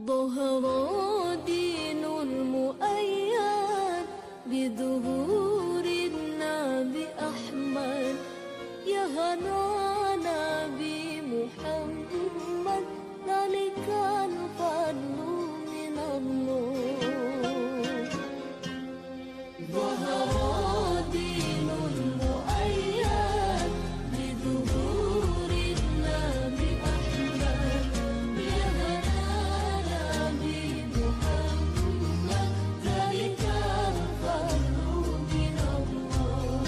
ظهر دين المؤيد بظهور النبي أحمد يا هنا نبي محمد ذلك الفضل من الله ظهر دين المؤيد بظهور النبي أحمد يا هنا نبي محمد ذلك الفضل من الله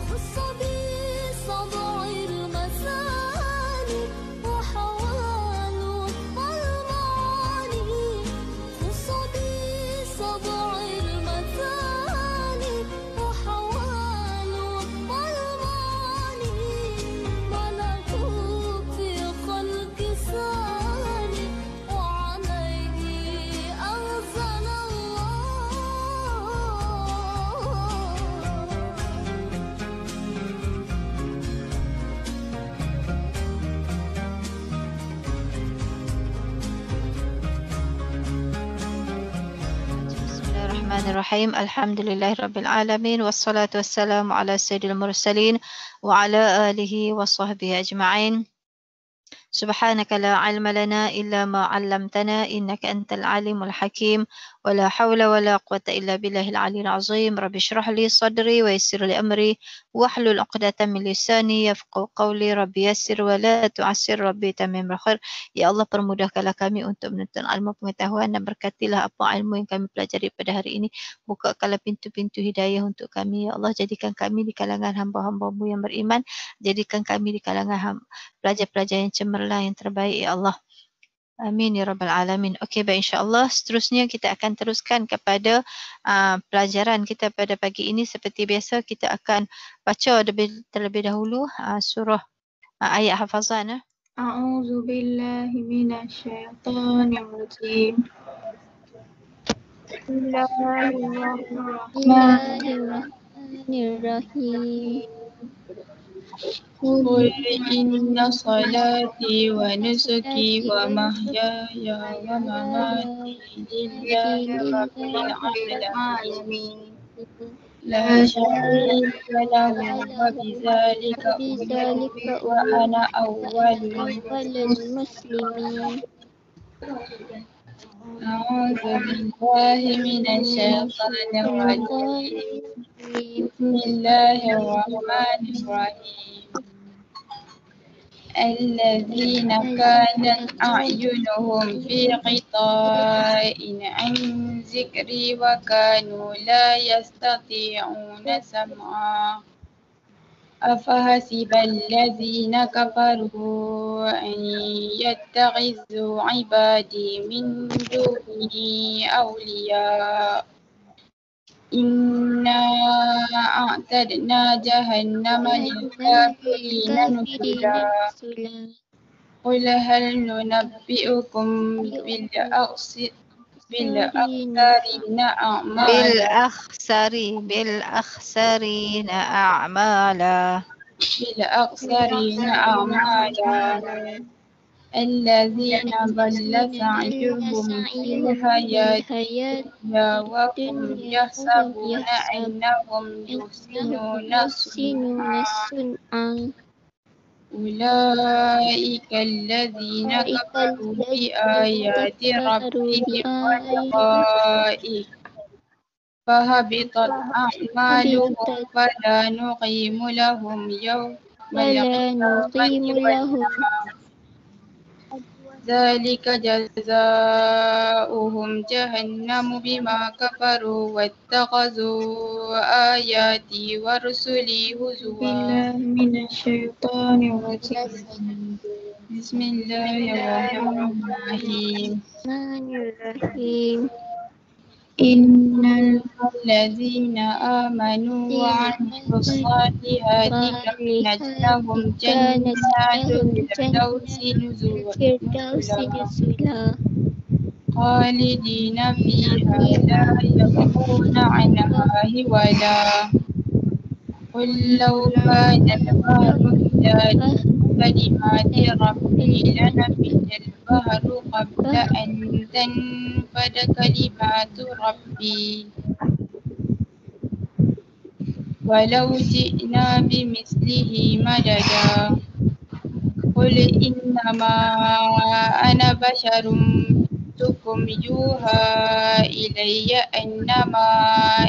خص بصدع المثاني وحوال المعاني خص بصدع المثاني وحوال المعاني ملكوت في خلق ثاني وعليه أنزل Bismillahirrahmanirrahim. Alhamdulillahirabbil wassalatu wassalamu ala sayyidil mursalin wa ala alihi wa sahbihi ajma'in. Subhanaka la ilma lana illa ma 'allamtana innaka antal alimul hakim wa la hawla wa la quwwata illa billahil aliyyil azim. Rabbi shrah li sadri wa yassir li amri wahlul 'uqdatam min lisani yafqahu qawli. Rabbi yassir wa la tu'assir rabbi tamim khair. Ya Allah, permudahkanlah kami untuk menuntut ilmu pengetahuan dan berkatilah apa ilmu yang kami pelajari pada hari ini. Bukakanlah pintu-pintu hidayah untuk kami. Ya Allah, jadikan kami di kalangan hamba-hamba-Mu yang beriman. Jadikan kami di kalangan pelajar-pelajar yang cemerlang yang terbaik, ya Allah. Amin ya rabbal alamin. Okey, baik, insya-Allah seterusnya kita akan teruskan kepada pelajaran kita pada pagi ini. Seperti biasa kita akan baca terlebih dahulu surah ayat hafazan. A'udzu billahi minasyaitonir rajim. Bismillahirrahmanirrahim. قل إن صلاتي ونسكي ومحياي ومماتي لله رب العالمين لا شريك له وبذلك أمرت وأنا أول المسلمين أعوذ بالله من الشيطان الرجيم بسم الله الرحمن الرحيم الذين كانت أعينهم في غطاء عن ذكري وكانوا لا يستطيعون سمعا أفحسب الذين كفروا أن يتخذوا عبادي من دونه أولياء إنا أعتدنا جهنم للكافرين نزلا قل هل ننبئكم بالأخسرين أعمالا الذين ضل سعيهم في الحياة الدنيا وهم يحسبون أنهم يحسنون صنعا أولئك الذين كفروا بآيات ربهم ولقائه فهبطت أعمالهم فلا نقيم لهم يوم القيامة ذلك جزاؤهم جهنم بما كفروا واتخذوا آياتي ورسلي هزوا من الشيطان الرجيم بسم الله الرحمن الرحيم إن الذين آمنوا وعملوا الصالحات كانت لهم جنات الفردوس نزلا خالدين فيها لا يبغون عنها حولا قل لو كان البحر مدادا كلمات ربي لنفد البحر قبل أن تنفد كلمات ربي ولو جئنا بمثله مددا قل إنما أنا بشر مثلكم يوحى إلي أنما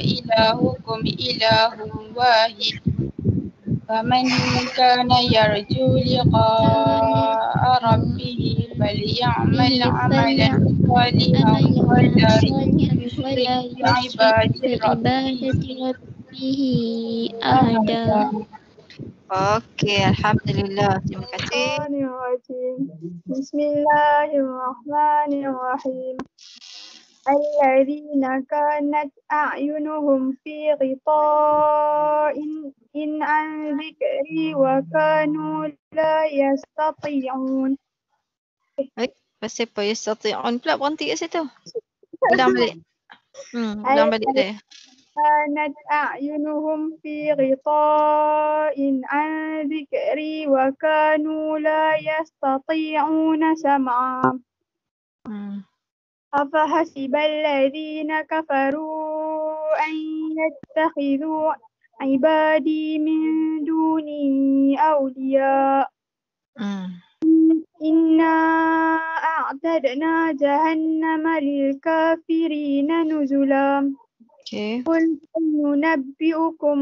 إلهكم إله واحد فمن كان يرجو لقاء ربه فليعمل عملا صالحا ولا يشرك بعبادة ربه أحدا. Okey, alhamdulillah. Terima kasih. Bismillahirrahmanirrahim. Bismillahirrahmanirrahim. الذين كانت أعينهم في غطاء عن ذكري وكانوا لا يستطيعون. Pasal apa yastati'un pula berhenti kat situ. Ulang balik. Ulang balik dia. كانت أعينهم في غطاء عن ذكري وكانوا لا يستطيعون سمعا. أفحسب الذين كفروا أن يتخذوا عبادي من دوني أولياء إنا أعتدنا جهنم للكافرين نزلا. قل ننبئكم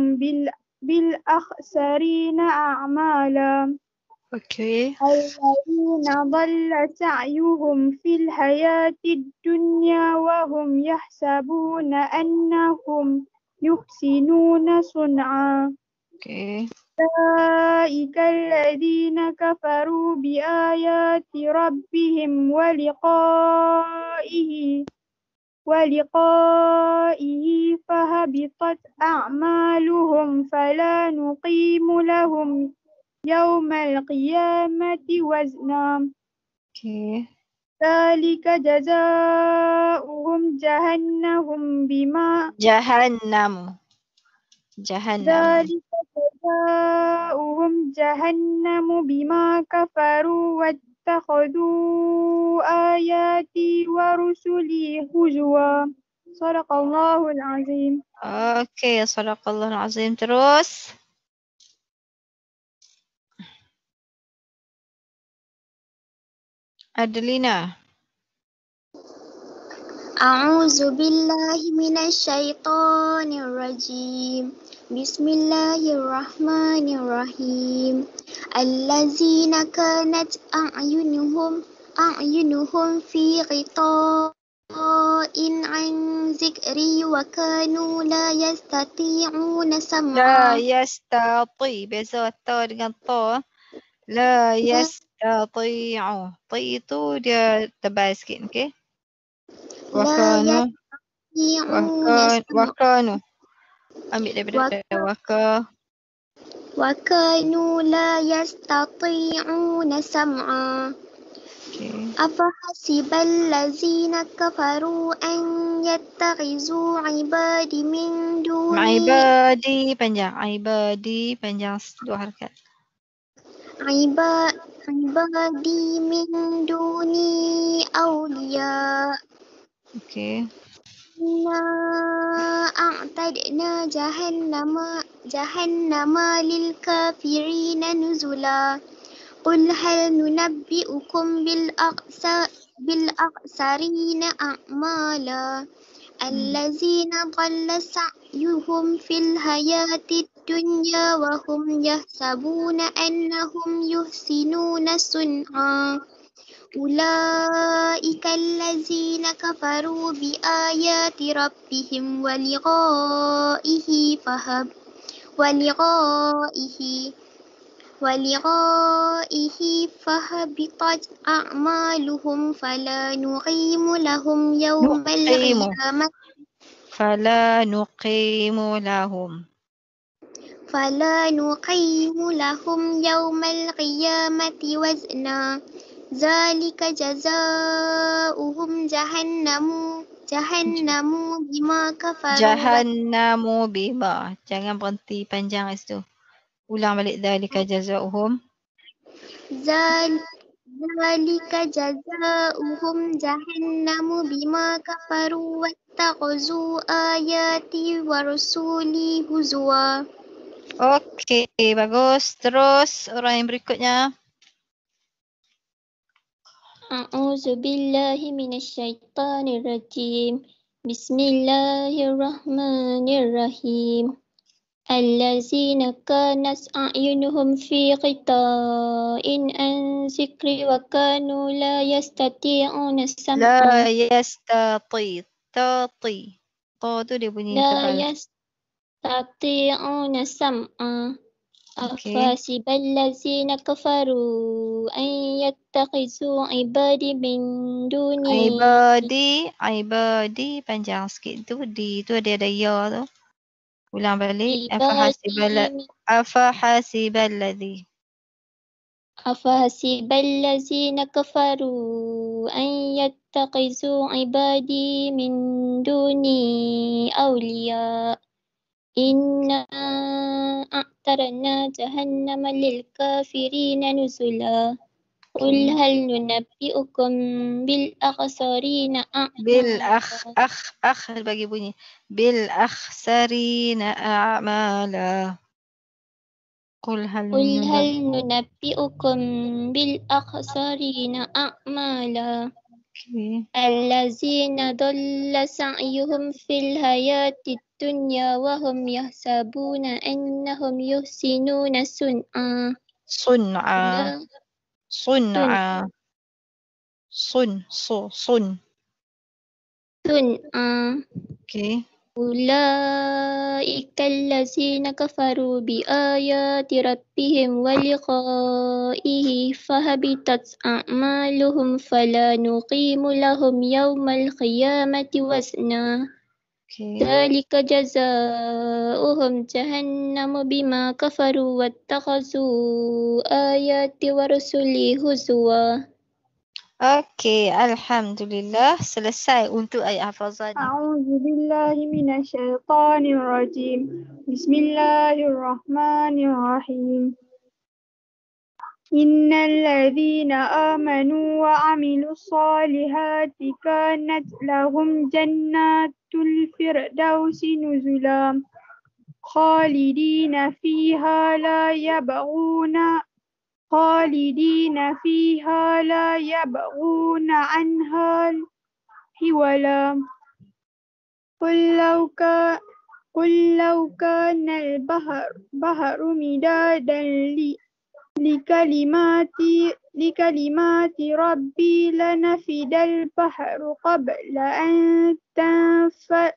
بالأخسرين أعمالا. الذين ضل سعيهم في الحياة الدنيا وهم يحسبون أنهم يحسنون صنعا. أولئك الذين كفروا بآيات ربهم ولقائه فهبطت أعمالهم فلا نقيم لهم يوم القيامة وزنا. ذلك جزاؤهم جهنم بما كفروا واتخذوا آياتي ورسلي هزوا. صدق الله العظيم. Okey, sadaqallahul azim. Terus. Adelina. أعوذ بالله من الشيطان الرجيم. بسم الله الرحمن الرحيم. الذين كانت أعينهم في غطاء عن ذكري وكانوا لا يستطيعون سمعا. Biasa ta dengan ta. La yastati'u. Ti itu dia tebal sikit, okey? Wakanu. Ambil daripada وكانوا لا يستطيعون سمعا. أفحسب الذين كفروا أن يتخذوا عبادي من دوني عبادي panjang 2 harakat. عبادي من دوني أولياء. إنا أعتدنا جهنم للكافرين نزلا. قل هل ننبئكم بالأخسرين أعمالا. الذين ضل سعيهم في الحياة الدنيا وهم يحسبون أنهم يحسنون صنعا. أولئك الذين كفروا بآيات ربهم ولقائه فهبطت أعمالهم فلا نقيم لهم يوم القيامة وزنا. ذلك جزاؤهم جهنم بما كفروا. Jahannamu bima. Jangan berhenti panjang kat situ. Ulang balik dzalika jazaohum. ذلك جزاؤهم جهنم بما كفروا واتخذوا آياتي ورسولي هزوا. Okey, bagus. Terus orang yang berikutnya. A'udzu billahi minasyaitonir rajim. Bismillahirrahmanirrahim. Allazina kanat a'yunuhum fi qita'in an zikri wa kanu la yastati'una La sam'a. yastati. Tati. Ta tu dia bunyi La tebal. yastati'una sam'a. Okey. أفحسب الذين كفروا أن يتخذوا عبادي من دوني Ibadi panjang sikit tu. Di tu ada ya tu. Ulang balik. عبادي Afahasiballadhi. أفحسب الذين كفروا أن يتخذوا عبادي من دوني أولياء إنا أعترنا جهنم للكافرين نزلا قل هل ننبئكم بالأخسرين Bil أعمالا bagi bunyi. Bil akhsarina a'mala. Qul hal قل nunab- هل ننبئكم بالأخسرين أعمالا Okey. الذين ضل سعيهم في الحياة الدنيا وهم يحسبون أنهم يحسنون صنعا Sun'a. أولئك Sun. صنعا Okey. أولئك الذين كفروا بآيات ربهم ولقائه فهبطت أعمالهم فلا نقيم لهم يوم القيامة وزنا Okey. ذلك جزاؤهم جهنم بما كفروا واتخذوا آياتي ورسلي هزوا. Okey, alhamdulillah selesai untuk ayat hafazan ni. أعوذ بالله من الشيطان الرجيم بسم الله الرحمن الرحيم إن الذين آمنوا وعملوا الصالحات كانت لهم جنات الفردوس نزلا خالدين فيها لا يبغون عنها حولا قل لو كان البحر مدادا لكلمات ربي لنفد البحر قبل أن تنفد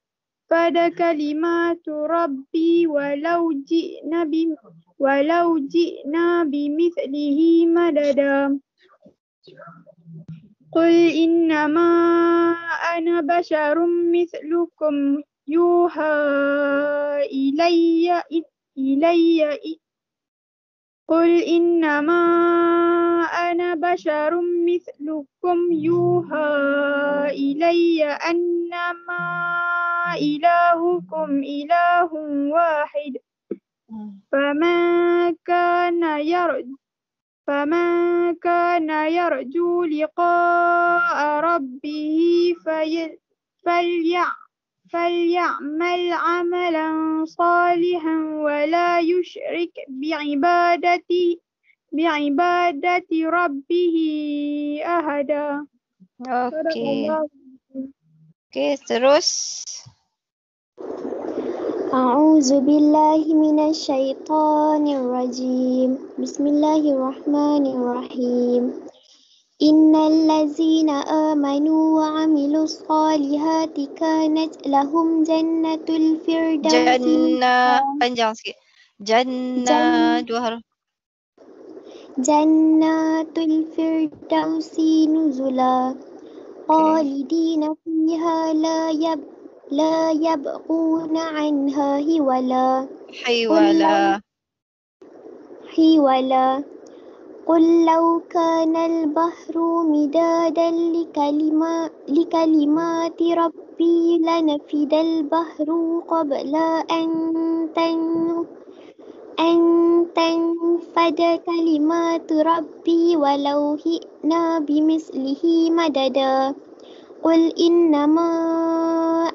كلمات ربي ولو جئنا بمثله مددا قل إنما أنا بشر مثلكم يوحى قل إنما أنا بشر مثلكم يوحى إلي أنما إلهكم إله واحد فمن كان يرجو لقاء ربه فليعمل عملا صالحا ولا يشرك بعبادة ربه أحدا. Okey. Okey, terus. أعوذ بالله من الشيطان الرجيم بسم الله الرحمن الرحيم إن الذين آمنوا وعملوا الصالحات كانت لهم جنة الفردوس Panjang sikit. Jannah dua huruf. جنات الفردوس نزلا خالدين فيها لا يبغون عنها حولا قل لو كان البحر مدادا لكلمات ربي لنفد البحر أن تنفد كلمات ربي ولو جئنا بمثله مددا قل إنما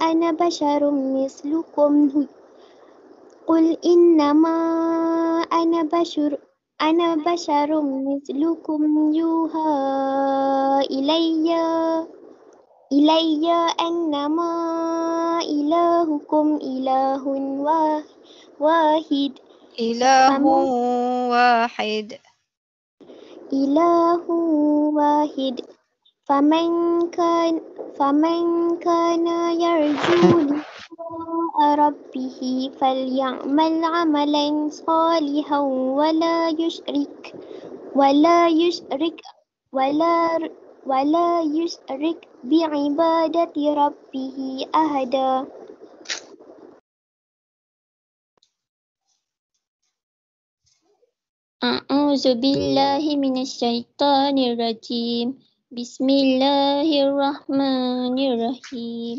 أنا بشر مثلكم أنا بشر مثلكم يوحى إلي أنما إلهكم إله واحد Ilahu wahid. إله واحد فمن كان يرجو لقاء ربه فليعمل عملا صالحا ولا يشرك بعبادة ربه أحدا. أعوذ بالله من الشيطان الرجيم. بسم الله الرحمن الرحيم.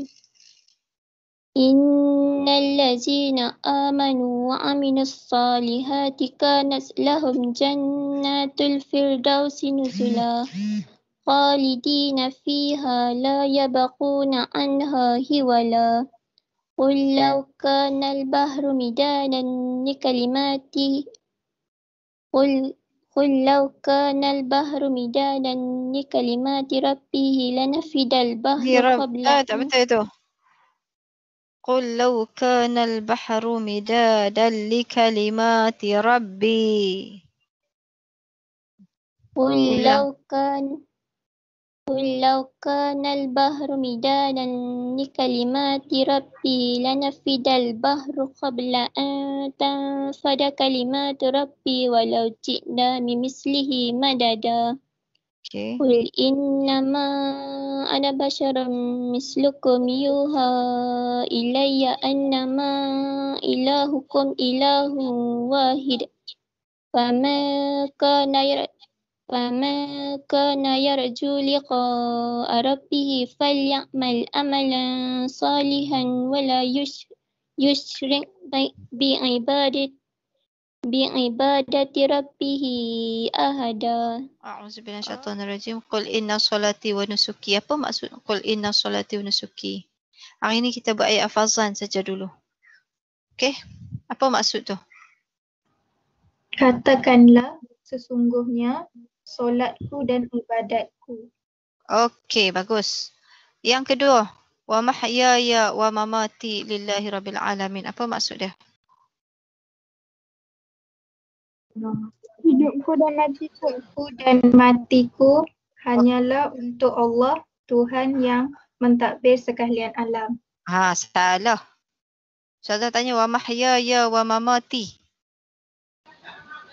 إن الذين آمنوا وعملوا الصالحات كانت لهم جنات الفردوس نزلا خالدين فيها لا يبغون عنها حولا قل لو كان البحر مدادا لكلماته قل لو كان البحر مدادا لكلمات ربه لنفد البحر قبل Tak betul itu. قل لو كان البحر مدادا لكلمات ربي. قل لو كان البحر مدادا لكلمات ربي لنفد البحر قبل أن تنفد كلمات ربي ولو جئنا بمثله مددا Okay. قل إنما أنا بشر مثلكم يوحى إلي أنما إلهكم إله واحد فمن كان يرجو لقاء ربه فليعمل عملا صالحا ولا يشرك بعبادة ربه أحدا. A'udzubillahi minasyaitonirrajim. Qul inna solati wa nusuki. Apa maksud qul inna solati wa nusuki? Hari ini kita buat ayat hafazan saja dulu. Okey? Apa maksud tu? Katakanlah sesungguhnya solatku dan ibadatku. Okey, bagus. Yang kedua, wa mahyaya wa mamati lillahi rabbil alamin. Apa maksud dia? Hidupku dan matiku hanyalah untuk Allah, Tuhan yang mentadbir sekalian alam. Salah. Ustazah tanya wa mahyaya wa mamati.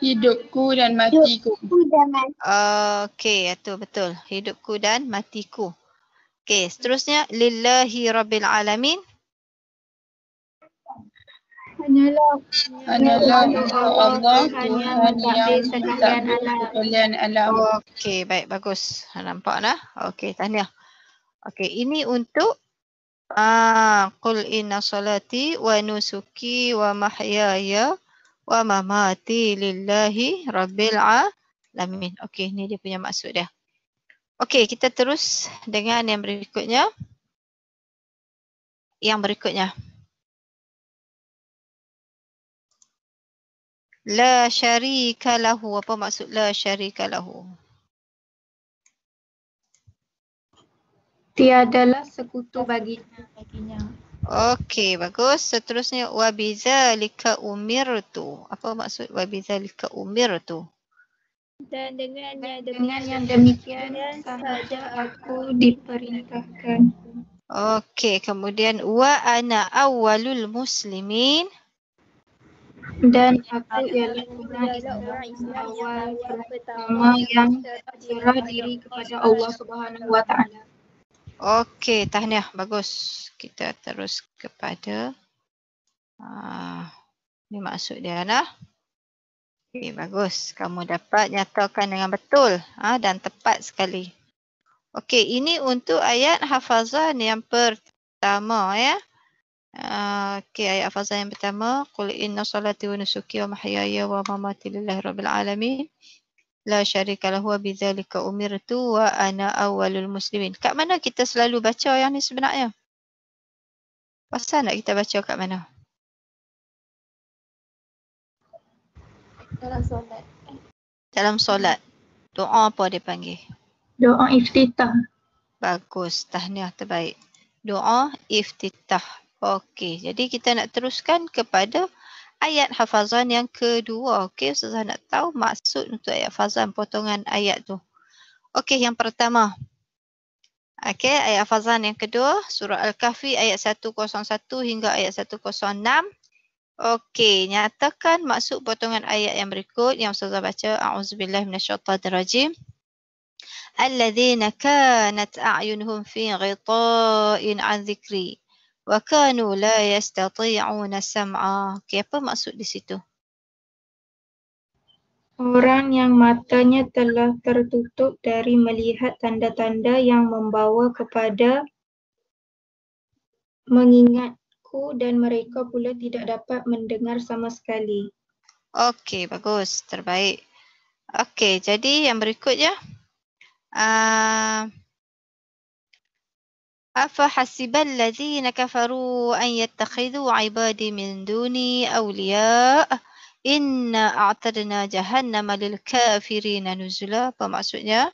Hidupku dan matiku. Okey, itu betul. Hidupku dan matiku. Okey, seterusnya lillahi rabbil alamin. Hanyalah untuk Allah Tuhan Tuhan yang yang mentadbir sekalian mentadbir alam. sekalian alam. Okey, baik, bagus. Nampak dah? Okey, tahniah. Okey, ini untuk qul inna salati wa nusuki wa mahyaya wa mamati lillahi rabbil alamin. Okey, ni dia punya maksud dia. Okey, kita terus dengan yang berikutnya. La syarika lahu. Apa maksud la syarika lahu? Tiadalah sekutu baginya. Okey, bagus. Seterusnya wa bidzalika umirtu. Apa maksud wa bidzalika umirtu? Dan dengan yang demikian sahaja aku diperintahkan. Okey, kemudian wa ana awwalul muslimin. Dan aku ialah orang Islam awal pertama yang berserah diri kepada Allah Subhanahu Wa Taala. Okey, tahniah. Bagus. Kita terus kepada ni maksud dia nah. Okey, bagus. Kamu dapat nyatakan dengan betul dan tepat sekali. Okey, ini untuk ayat hafazan yang pertama ya. Okey, ayat hafazan yang pertama. Qul inna salati wa nusuki wa mahyaya wa mamati lillahi rabbil alamin. La syarika lahu wa bidzalika umirtu wa ana awwalul muslimin. Kat mana kita selalu baca yang ni sebenarnya? Pasal nak kita baca kat mana? Dalam solat. Dalam solat. Doa apa dia panggil? Doa iftitah. Bagus, tahniah terbaik. Doa iftitah. Okey, jadi kita nak teruskan kepada ayat hafazan yang kedua. Okey, Ustazah nak tahu maksud untuk ayat hafazan, potongan ayat tu. Okey, yang pertama. Okey, ayat hafazan yang kedua, surah Al-Kahfi ayat 101 hingga ayat 106. Okey, nyatakan maksud potongan ayat yang berikut yang Ustazah baca. A'udzubillahi minasyaitanirrajim. Alladzina kanat a'yunuhum fi ghita'in 'an dzikri wa kanu la yastati'una sam'a. Okey, apa maksud di situ? Orang yang matanya telah tertutup dari melihat tanda-tanda yang membawa kepada mengingatku dan mereka pula tidak dapat mendengar sama sekali. Okey, bagus, terbaik. Okey, jadi yang berikutnya. أفحسب الذين كفروا أن يتخذوا عبادي من دوني أولياء إنا أعتدنا جهنم للكافرين نزلا. Apa maksudnya?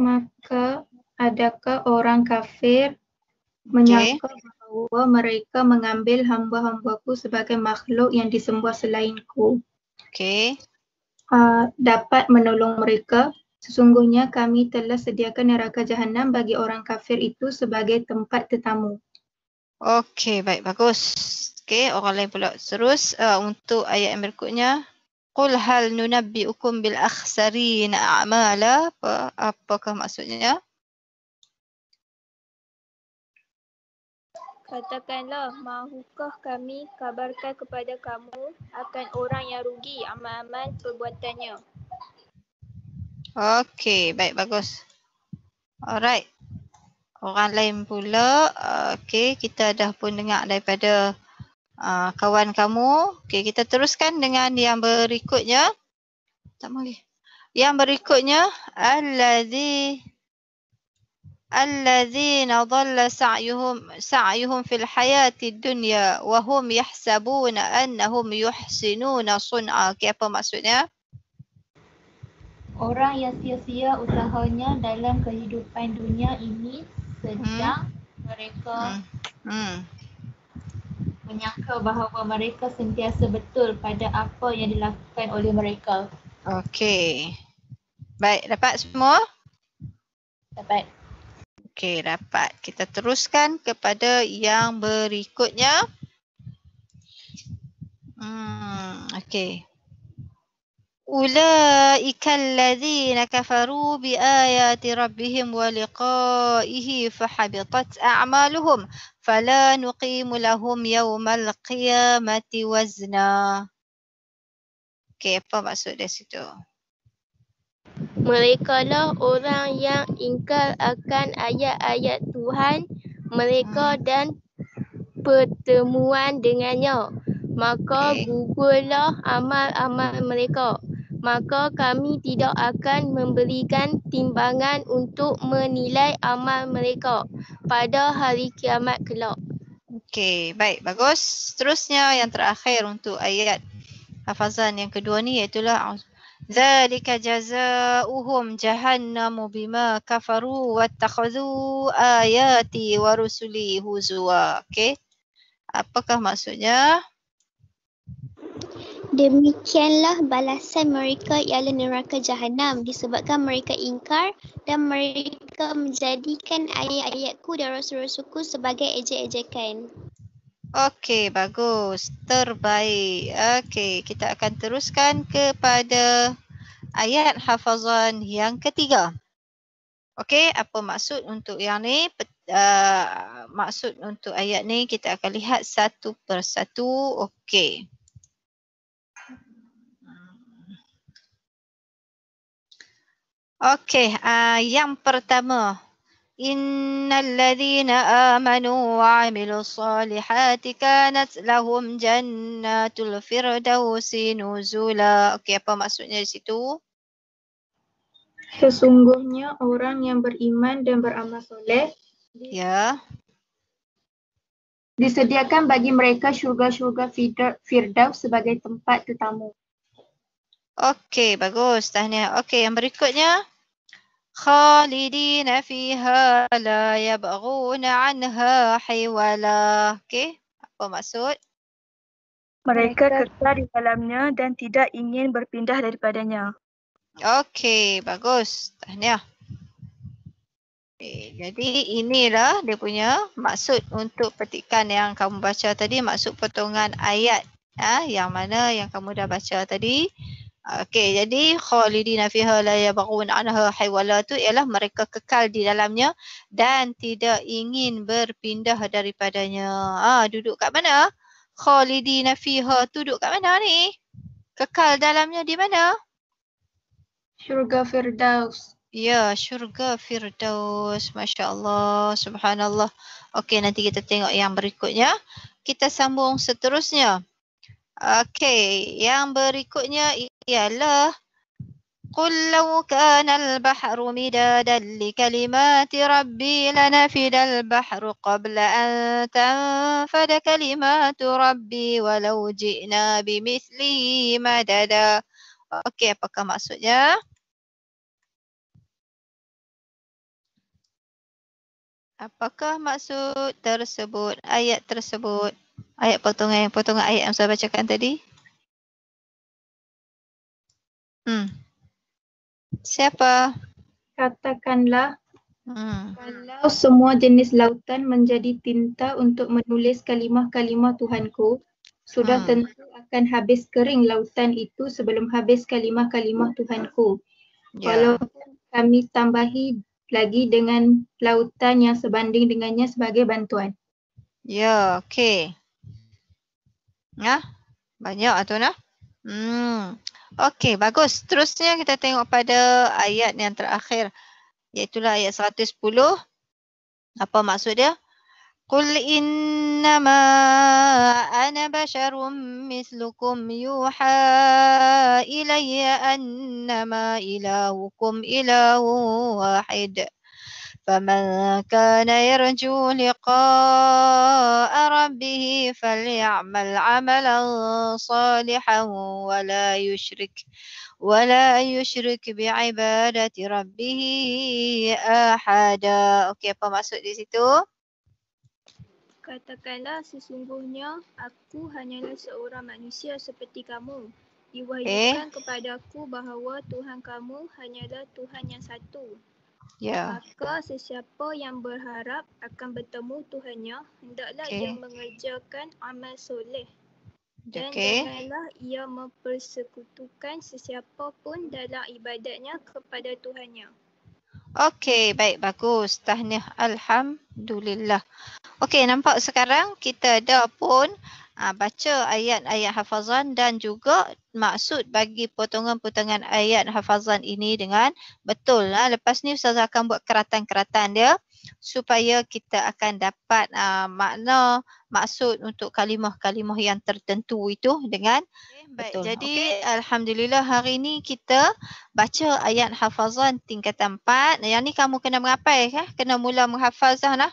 Maka adakah orang kafir menyangka bahawa mereka mengambil hamba-hambaku sebagai makhluk yang disembah selainku Okey. dapat menolong mereka? Sesungguhnya kami telah sediakan neraka jahanam bagi orang kafir itu sebagai tempat tetamu. Okey, baik, bagus. Okey, orang lain pula. Terus untuk ayat yang berikutnya. Qul hal nunabbi'ukum bil akhsarina a'mala. Apakah maksudnya? Katakanlah, mahukah kami kabarkan kepada kamu akan orang yang rugi amal-amal perbuatannya? Okey, baik, bagus. Alright. Orang lain pula. Okey, kita dah pun dengar daripada kawan kamu. Okey, kita teruskan dengan yang berikutnya. Tak boleh. Yang berikutnya, alladzina dhalla sa'yuhum fil hayati dunya wa hum yahsabuna annahum yuhsinuna sun'a. Okey, apa maksudnya? Orang yang sia-sia usahanya dalam kehidupan dunia ini sedang mereka menyangka bahawa mereka sentiasa betul pada apa yang dilakukan oleh mereka. Okey. Baik, dapat semua? Dapat. Okey, dapat. Kita teruskan kepada yang berikutnya. Okey. Ulaika alladzina kafaru biayati rabbihim wa liqa'ihi fahabitat a'maluhum fala nuqimu lahum yawmal qiyamati wazna. Okey, apa maksud dari situ? Mereka lah orang yang ingkar akan ayat-ayat Tuhan mereka dan pertemuan dengannya. Maka gugurlah amal-amal mereka. Maka kami tidak akan memberikan timbangan untuk menilai amal mereka pada hari kiamat kelak. Okey, baik, bagus. Seterusnya yang terakhir untuk ayat hafazan yang kedua ni iaitulah Dzalika jazaa'uhum jahannamu bima kafaru wattakhadhu ayati wa rusuli huzwa. Okey. Apakah maksudnya? Demikianlah balasan mereka ialah neraka jahanam disebabkan mereka ingkar dan mereka menjadikan ayat-ayatku dan rasul-rasulku sebagai ejek-ejekan. Okey, bagus. Terbaik. Okey, kita akan teruskan kepada ayat hafazan yang ketiga. Okey, apa maksud untuk yang ni? Maksud untuk ayat ni kita akan lihat satu persatu. Okey. Okey, yang pertama. Innal ladzina amanu wa 'amilus solihati kanat lahum jannatul firdausi nuzula. Okey, apa maksudnya di situ? Sesungguhnya orang yang beriman dan beramal soleh Ya. disediakan bagi mereka syurga-syurga Firdaus sebagai tempat tetamu. Okey, bagus. Tahniah. Okey, yang berikutnya. Khalidina fiha la yabghuna anha hiwala. Okey, apa maksud? Mereka kekal di dalamnya dan tidak ingin berpindah daripadanya. Okey, bagus. Tahniah. Okay, jadi inilah dia punya maksud untuk petikan yang kamu baca tadi, maksud potongan ayat yang mana yang kamu dah baca tadi. Okey, jadi khalidina fiha la yabghun anha hiwala tu ialah mereka kekal di dalamnya dan tidak ingin berpindah daripadanya. Duduk kat mana? Khalidina fiha tu duduk kat mana ni? Kekal dalamnya di mana? Syurga Firdaus. Ya, syurga Firdaus. Masya Allah, subhanallah. Okey, nanti kita tengok yang berikutnya. Kita sambung seterusnya. Okey, yang berikutnya ialah Qul law kana al-bahru midadan li kalimati rabbi lanafida al-bahru qabla an tanfada kalimatu rabbi walau ji'na bimithlihi madada. Okey, apakah maksudnya? Apakah maksud tersebut, ayat tersebut? Ayat potongan ayat yang saya bacakan tadi. Siapa? Katakanlah, kalau semua jenis lautan menjadi tinta untuk menulis kalimah-kalimah Tuhanku, sudah tentu akan habis kering lautan itu sebelum habis kalimah-kalimah Tuhanku. Walaupun kami tambahi lagi dengan lautan yang sebanding dengannya sebagai bantuan. Ya, okey. Banyak tu nah. Okey, bagus. Terusnya kita tengok pada ayat yang terakhir, iaitulah ayat 110. Apa maksud dia? Qul innama ana basyarum mislukum yuha ilayya annama ilahukum ilahun wahid. فمن كان يرجو لقاء ربه فليعمل عملا صالحا ولا يشرك بعبادة ربه أحدا. Okey, apa maksud di situ? Katakanlah, sesungguhnya aku hanyalah seorang manusia seperti kamu. Diwahyukan kepadaku bahawa Tuhan kamu hanyalah Tuhan yang satu. Maka sesiapa yang berharap akan bertemu Tuhannya, hendaklah ia mengerjakan amal soleh. Dan janganlah ia mempersekutukan sesiapa pun dalam ibadatnya kepada Tuhannya. Okey, baik, bagus. Tahniah, alhamdulillah. Okey, nampak sekarang kita dah pun baca ayat-ayat hafazan dan juga maksud bagi potongan-potongan ayat hafazan ini dengan betul. Lepas ni Ustazah akan buat keratan-keratan dia supaya kita akan dapat makna maksud untuk kalimah-kalimah yang tertentu itu dengan betul. Jadi alhamdulillah hari ini kita baca ayat hafazan tingkatan 4. Yang ni kamu kena menghafal kena mula menghafazah nah.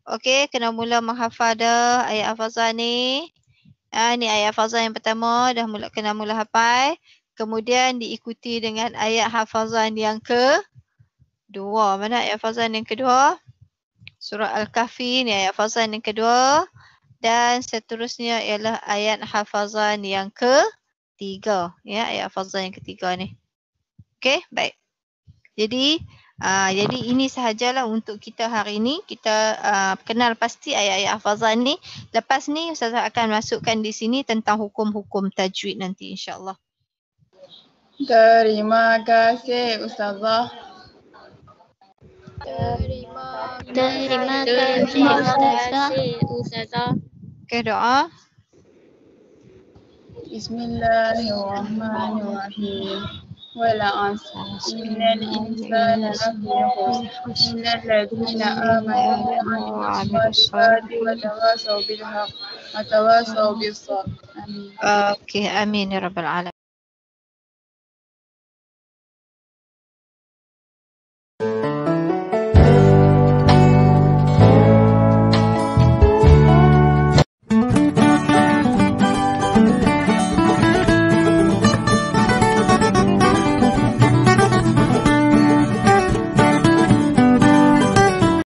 Okey, kena mula menghafal dah ayat hafazan ni. Ni ayat hafazan yang pertama dah kena mula hafal. Kemudian diikuti dengan ayat hafazan yang kedua. Mana ayat hafazan yang kedua? Surah Al-Kahfi ni ayat hafazan yang kedua. Dan seterusnya ialah ayat hafazan yang ketiga. Ya, ayat hafazan yang ketiga ni. Okey, baik. Jadi ini sahajalah untuk kita hari ini. Kita kenal pasti ayat-ayat hafazan ni. Lepas ni Ustazah akan masukkan di sini tentang hukum-hukum tajwid nanti insya-Allah. Terima kasih Ustazah. Terima kasih Ustazah. Okey, doa. Bismillahirrahmanirrahim. والعصر إن الإنسان لفي خسر إلا الذين آمنوا وعملوا الصالحات وتواصوا بالحق وتواصوا بالصبر. آمين. Okey, amin ya rabbal alamin.